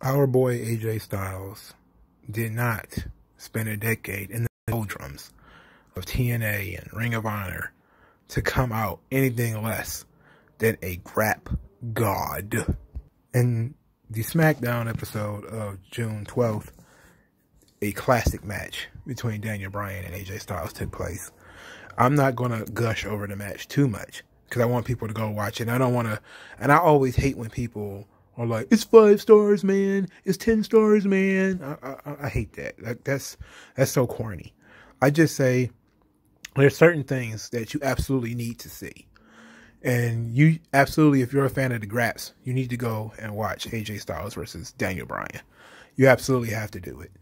Our boy AJ Styles did not spend a decade in the doldrums of TNA and Ring of Honor to come out anything less than a Grap god. In the Smackdown episode of June 12th, a classic match between Daniel Bryan and AJ Styles took place. I'm not going to gush over the match too much because I want people to go watch it. I don't want to, and I always hate when people are like, it's 5 stars, man. It's 10 stars, man. I hate that. That's so corny. I just say there's certain things that you absolutely need to see. And you absolutely, if you're a fan of the Graps, you need to go and watch AJ Styles versus Daniel Bryan. You absolutely have to do it.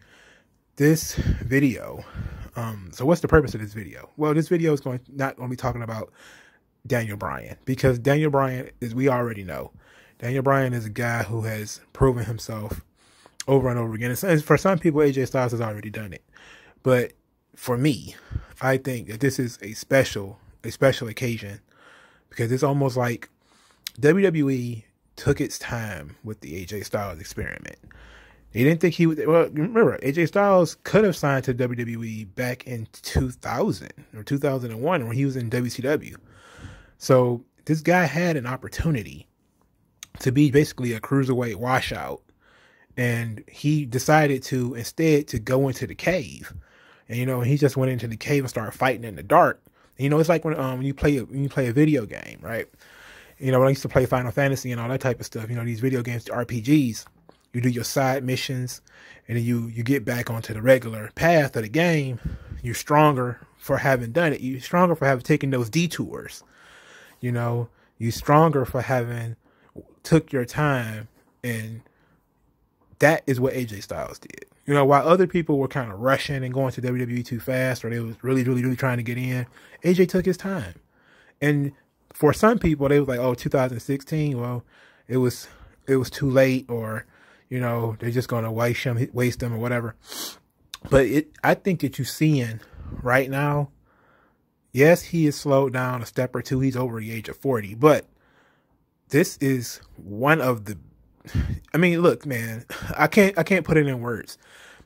This video, so what's the purpose of this video? Well, this video is not going to be talking about Daniel Bryan, because Daniel Bryan, as we already know, Daniel Bryan is a guy who has proven himself over and over again. And for some people, AJ Styles has already done it. But for me, I think that this is a special occasion, because it's almost like WWE took its time with the AJ Styles experiment. They didn't think he would. Well, remember, AJ Styles could have signed to WWE back in 2000 or 2001 when he was in WCW. So this guy had an opportunity to be basically a cruiserweight washout, and he decided to instead to go into the cave. And he just went into the cave and started fighting in the dark. And, it's like when you play a video game, right? When I used to play Final Fantasy and all that type of stuff. These video games, the RPGs. You do your side missions, and then you get back onto the regular path of the game. You're stronger for having done it. You're stronger for having taken those detours. You're stronger for having took your time, and that is what AJ Styles did. While other people were kind of rushing and going to WWE too fast, or they was really trying to get in, AJ took his time. And for some people, they was like, "Oh, 2016. Well, it was too late," or they're just going to waste them or whatever. But I think that you're seeing right now, yes, he is slowed down a step or two. He's over the age of 40, but this is one of the, look, man, I can't put it in words.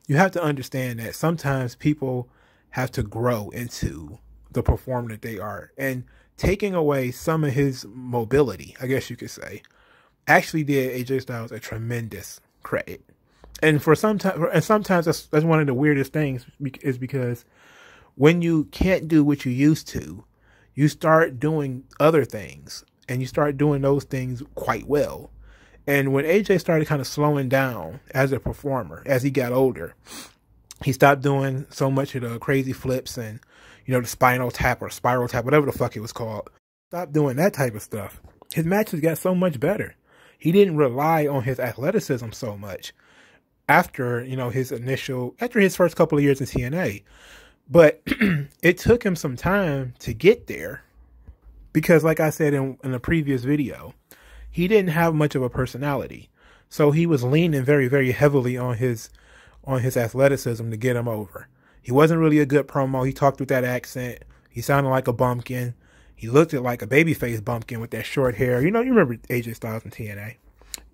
You have to understand that sometimes people have to grow into the performer that they are, and taking away some of his mobility, I guess you could say, actually did AJ Styles a tremendous credit. And sometimes that's one of the weirdest things, is because when you can't do what you used to, you start doing other things, and you start doing those things quite well. And when AJ started kind of slowing down as a performer, as he got older, he stopped doing so much of the crazy flips and, the spinal tap or spiral tap, whatever the fuck it was called. Stopped doing that type of stuff. His matches got so much better. He didn't rely on his athleticism so much after, after his first couple of years in TNA. But it took him some time to get there, because like I said in the previous video, he didn't have much of a personality. So he was leaning very, very heavily on his athleticism to get him over. He wasn't really a good promo. He talked with that accent. He sounded like a bumpkin. He looked like a babyface bumpkin with that short hair. You remember AJ Styles in TNA.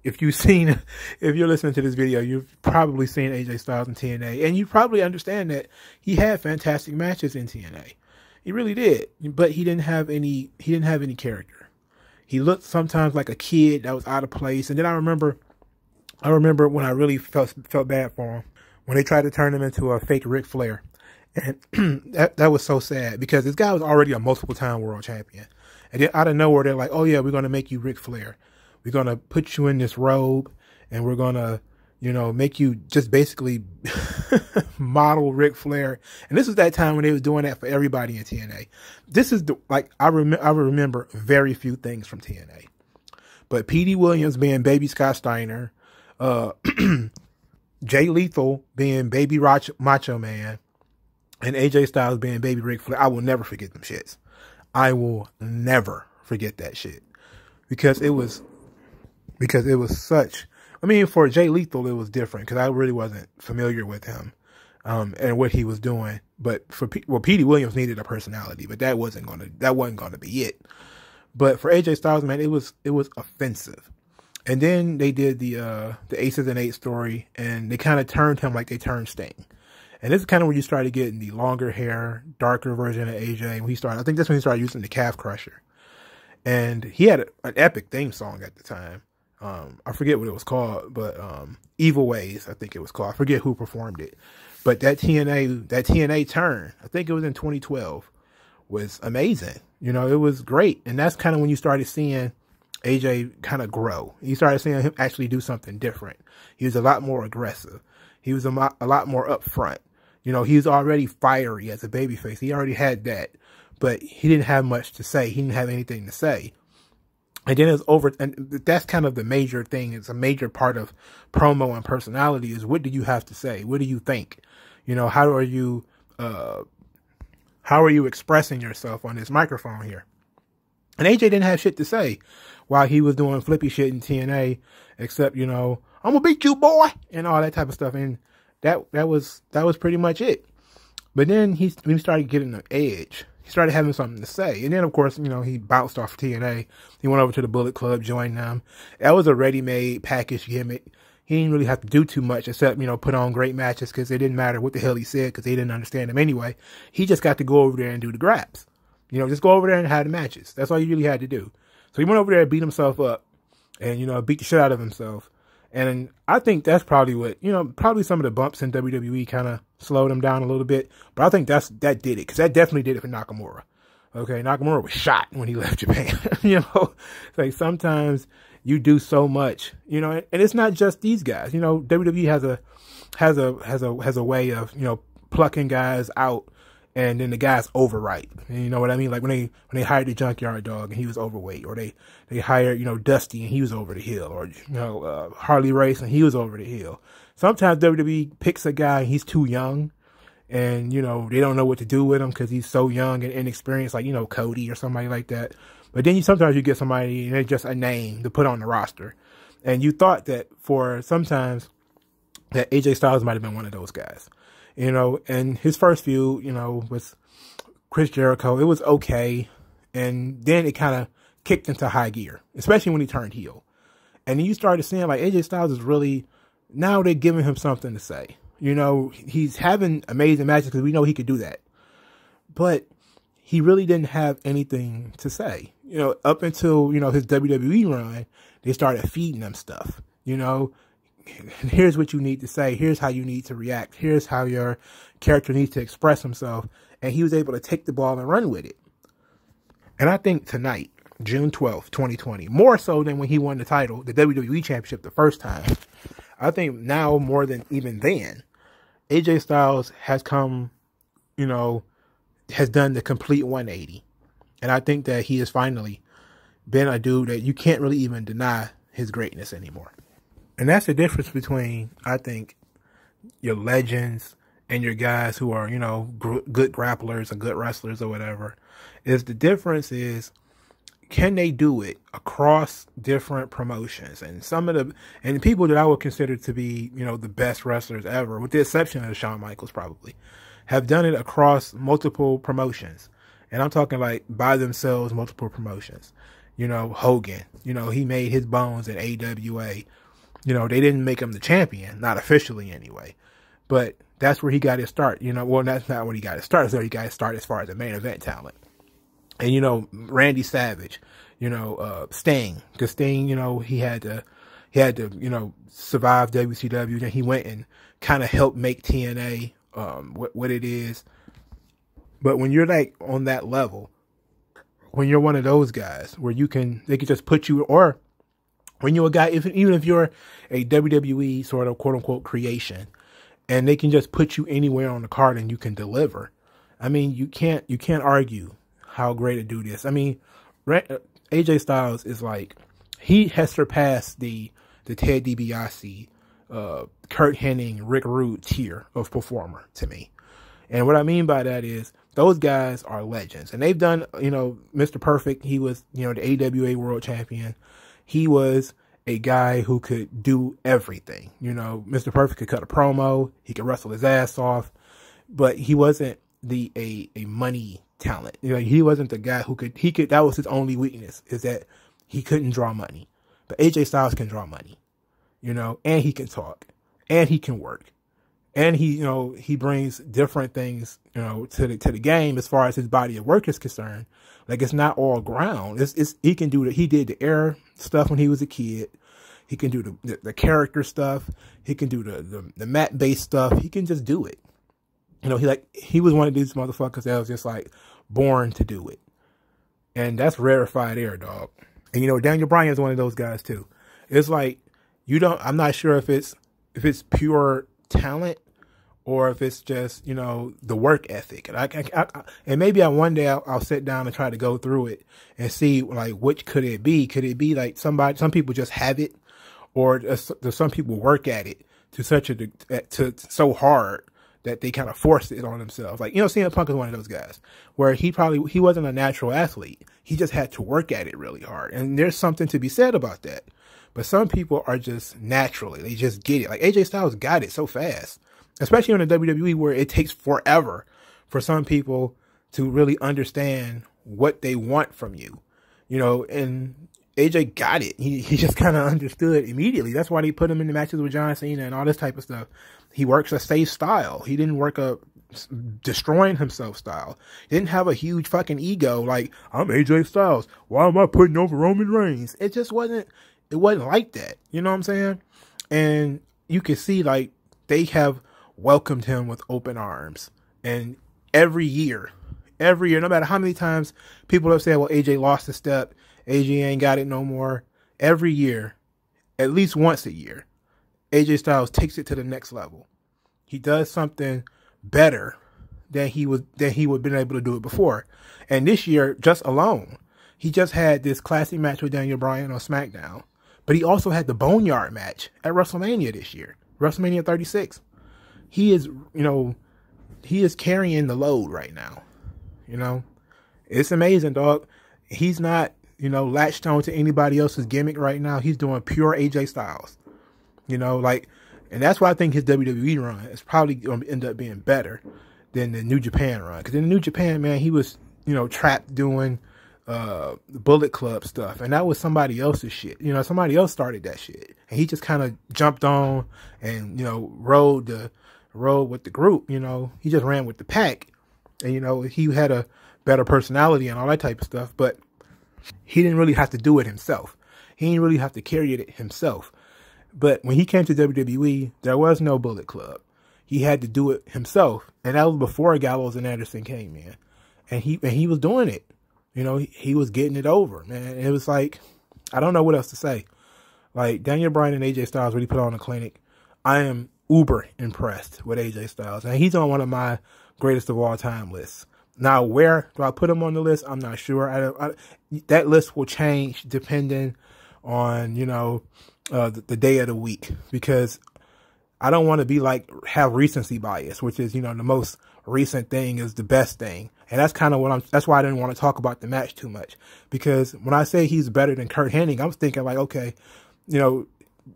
If you're listening to this video, you've probably seen AJ Styles in TNA, and you probably understand that he had fantastic matches in TNA. He really did, but he didn't have any character. He looked sometimes like a kid that was out of place. And then I remember when I really felt bad for him, when they tried to turn him into a fake Ric Flair. And that was so sad, because this guy was already a multiple-time world champion. And then out of nowhere, they're like, "Oh yeah, we're going to make you Ric Flair. We're going to put you in this robe, and we're going to, make you just basically model Ric Flair." And this was that time when they was doing that for everybody in TNA. This is I remember very few things from TNA. But Petey Williams being Baby Scott Steiner, Jay Lethal being Baby Macho Man, and AJ Styles being Baby Ric Flair. I will never forget them shits. I will never forget that shit. Because it was such, for Jay Lethal, it was different, because I really wasn't familiar with him, and what he was doing. But Petey Williams needed a personality, but that wasn't going to be it. But for AJ Styles, man, it was offensive. And then they did the Aces and Eight story, and they kind of turned him like they turned Sting. And this is kind of when you started getting the longer hair, darker version of AJ. I think that's when he started using the calf crusher. And he had an epic theme song at the time. I forget what it was called, but Evil Ways, I think it was called. I forget who performed it. But that TNA turn, I think it was in 2012, was amazing. You know, it was great. And that's kind of when you started seeing AJ kind of grow. You started seeing him actually do something different. He was a lot more aggressive. He was a lot more upfront. You know, he was already fiery as a babyface. He already had that. But he didn't have much to say. He didn't have anything to say. And then it's over. And that's kind of the major thing. It's a major part of promo and personality is what do you have to say? What do you think? You know, how are you expressing yourself on this microphone here? And AJ didn't have shit to say while he was doing flippy shit in TNA, except, you know, I'm gonna beat you, boy, and all that type of stuff. And that was pretty much it. But then when he started getting the edge, he started having something to say. And then, of course, you know, he bounced off of TNA. He went over to the Bullet Club, joined them. That was a ready-made package gimmick. He didn't really have to do too much except, you know, put on great matches because it didn't matter what the hell he said because they didn't understand him anyway. He just got to go over there and do the graps. You know, just go over there and have the matches. That's all you really had to do. So he went over there and beat himself up and, you know, beat the shit out of himself. And I think that's probably what, you know, probably some of the bumps in WWE kind of slowed him down a little bit. But I think that did it, because that definitely did it for Nakamura. Okay, Nakamura was shot when he left Japan. You know, it's like sometimes you do so much, you know, and it's not just these guys. You know, WWE has a way of, you know, plucking guys out. And then the guy's overripe. And you know what I mean? Like when they hired the Junkyard Dog and he was overweight, or they hired, you know, Dusty and he was over the hill, or, you know, Harley Race and he was over the hill. Sometimes WWE picks a guy and he's too young, and, you know, they don't know what to do with him because he's so young and inexperienced, like, you know, Cody or somebody like that. But then sometimes you get somebody and they're just a name to put on the roster. And you thought that for sometimes that AJ Styles might have been one of those guys. You know, and his first feud, you know, was Chris Jericho. It was okay. And then it kind of kicked into high gear, especially when he turned heel. And then you started seeing, like, AJ Styles is really, now they're giving him something to say. You know, he's having amazing matches because we know he could do that. But he really didn't have anything to say. You know, up until, you know, his WWE run, they started feeding him stuff, you know. Here's what you need to say. Here's how you need to react. Here's how your character needs to express himself. And he was able to take the ball and run with it. And I think tonight, June 12th, 2020, more so than when he won the title, the WWE Championship the first time, I think now more than even then, AJ Styles has come, you know, has done the complete 180. And I think that he has finally been a dude that you can't really even deny his greatness anymore. And that's the difference between, I think, your legends and your guys who are, you know, good grapplers and good wrestlers or whatever. Is the difference is, can they do it across different promotions? And some of the people that I would consider to be, you know, the best wrestlers ever, with the exception of Shawn Michaels probably, have done it across multiple promotions. And I'm talking like by themselves, multiple promotions. You know, Hogan, you know, he made his bones in AWA. You know, they didn't make him the champion, not officially anyway. But that's where he got his start. You know, well, that's not where he got his start. That's where he got his start as far as the main event talent. And, you know, Randy Savage, you know, Sting. Because Sting, you know, he had to, you know, survive WCW. Then he went and kind of helped make TNA what it is. But when you're like on that level, when you're one of those guys where they can just put you, or when you're a guy, even if you're a WWE sort of quote unquote creation, and they can just put you anywhere on the card and you can deliver. I mean, you can't argue how great a dude is. I mean, AJ Styles is like, he has surpassed the Ted DiBiase, Kurt Hennig, Rick Rude tier of performer to me. And what I mean by that is, those guys are legends. And they've done, you know, Mr. Perfect, he was, you know, the AWA World Champion. He was a guy who could do everything. You know, Mr. Perfect could cut a promo. He could wrestle his ass off. But he wasn't a money talent. You know, he wasn't the guy who could, that was his only weakness, is that he couldn't draw money. But AJ Styles can draw money, you know, and he can talk, and he can work, and he, you know, he brings different things, you know, to the game as far as his body of work is concerned. Like, it's not all ground. He can do he did the air stuff when he was a kid. He can do the character stuff. He can do the mat based stuff. He can just do it. You know, he was one of these motherfuckers that was just like born to do it. And that's rarefied air, dog. And you know, Daniel Bryan is one of those guys too. It's like, I'm not sure if it's pure talent or if it's just, you know, the work ethic. And maybe one day I'll sit down and try to go through it and see, like, which could it be? Could it be like some people just have it, or does some people work at it to so hard that they kind of force it on themselves? Like, you know, CM Punk is one of those guys where he wasn't a natural athlete. He just had to work at it really hard. And there's something to be said about that. But some people are just naturally, they just get it. Like AJ Styles got it so fast, especially in the WWE where it takes forever for some people to really understand what they want from you, you know, and AJ got it. He just kind of understood immediately. That's why they put him in the matches with John Cena and all this type of stuff. He works a safe style. He didn't work a destroying himself style. He didn't have a huge fucking ego like, I'm AJ Styles, why am I putting over Roman Reigns? It just wasn't like that. You know what I'm saying? And you can see, like, they have welcomed him with open arms. And every year, no matter how many times people have said, well, AJ lost a step, AJ ain't got it no more. Every year, at least once a year, AJ Styles takes it to the next level. He does something better than he would have been able to do it before. And this year, just alone, he just had this classic match with Daniel Bryan on Smackdown. But he also had the Boneyard match at WrestleMania this year, WrestleMania 36. He is, you know, he is carrying the load right now. You know, it's amazing, dog. He's not, you know, latched on to anybody else's gimmick right now. He's doing pure AJ Styles. You know, like, and that's why I think his WWE run is probably going to end up being better than the New Japan run. Because in the New Japan, man, he was, you know, trapped doing Bullet Club stuff, and that was somebody else's shit. You know, somebody else started that shit, and he just kind of jumped on and, you know, rode with the group. You know, he just ran with the pack, and, you know, he had a better personality and all that type of stuff, but he didn't really have to do it himself. He didn't really have to carry it himself. But when he came to WWE, there was no Bullet Club. He had to do it himself, and that was before Gallows and Anderson came in, and he was doing it. You know, he was getting it over, man. It was like, I don't know what else to say. Like, Daniel Bryan and AJ Styles really put on a clinic. I am uber impressed with AJ Styles, and he's on one of my greatest of all time lists. Now, where do I put him on the list? I'm not sure. That list will change depending on, you know, the day of the week, because I don't want to be like, have recency bias, which is, you know, the most recent thing is the best thing. And that's kind of that's why I didn't want to talk about the match too much, because when I say he's better than Kurt Hennig, I'm thinking like, okay, you know,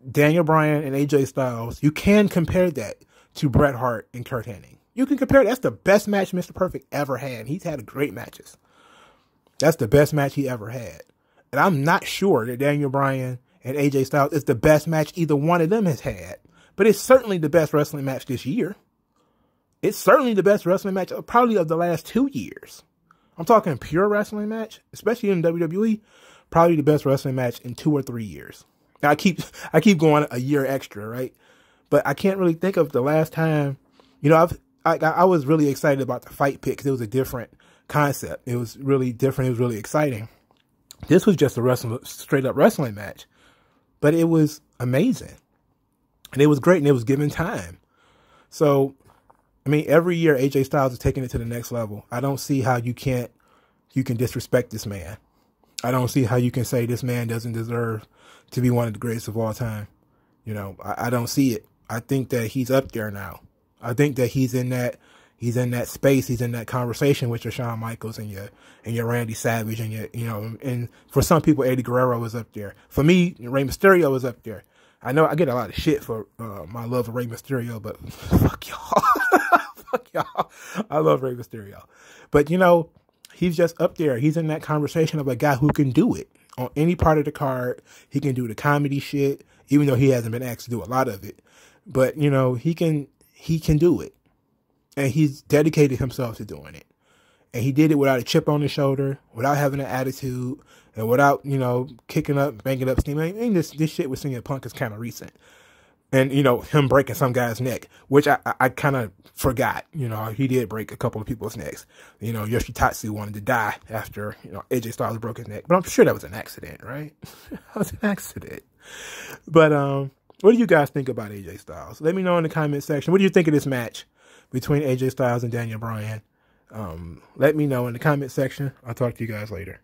Daniel Bryan and AJ Styles, you can compare that to Bret Hart and Kurt Hennig. You can compare, that's the best match Mr. Perfect ever had. He's had great matches. That's the best match he ever had. And I'm not sure that Daniel Bryan and AJ Styles is the best match either one of them has had. But it's certainly the best wrestling match this year. It's certainly the best wrestling match probably of the last 2 years. I'm talking pure wrestling match, especially in WWE, probably the best wrestling match in 2 or 3 years. Now, I keep going a year extra, right? But I can't really think of the last time. You know, I was really excited about the Fight Pit because it was a different concept. It was really different. It was really exciting. This was just a straight up wrestling match, but it was amazing, and it was great, and it was given time. So, I mean, every year AJ Styles is taking it to the next level. I don't see how you can disrespect this man. I don't see how you can say this man doesn't deserve to be one of the greatest of all time. You know, I don't see it. I think that he's up there now. I think that he's in that space. He's in that conversation with your Shawn Michaels and your Randy Savage and you know, and for some people, Eddie Guerrero is up there. For me, Rey Mysterio is up there. I know I get a lot of shit for my love of Rey Mysterio, but fuck y'all. Fuck y'all. I love Rey Mysterio. But, you know, he's just up there. He's in that conversation of a guy who can do it. on any part of the card. He can do the comedy shit, even though he hasn't been asked to do a lot of it. But, you know, he can do it. And he's dedicated himself to doing it. And he did it without a chip on his shoulder, without having an attitude, and without, you know, kicking up, banging up steam. I mean, this shit with CM Punk is kind of recent. And, you know, him breaking some guy's neck, which I kind of forgot. You know, he did break a couple of people's necks. You know, Yoshitatsu wanted to die after, you know, AJ Styles broke his neck. But I'm sure that was an accident, right? That was an accident. But what do you guys think about AJ Styles? Let me know in the comment section. What do you think of this match between AJ Styles and Daniel Bryan? Let me know in the comment section. I'll talk to you guys later.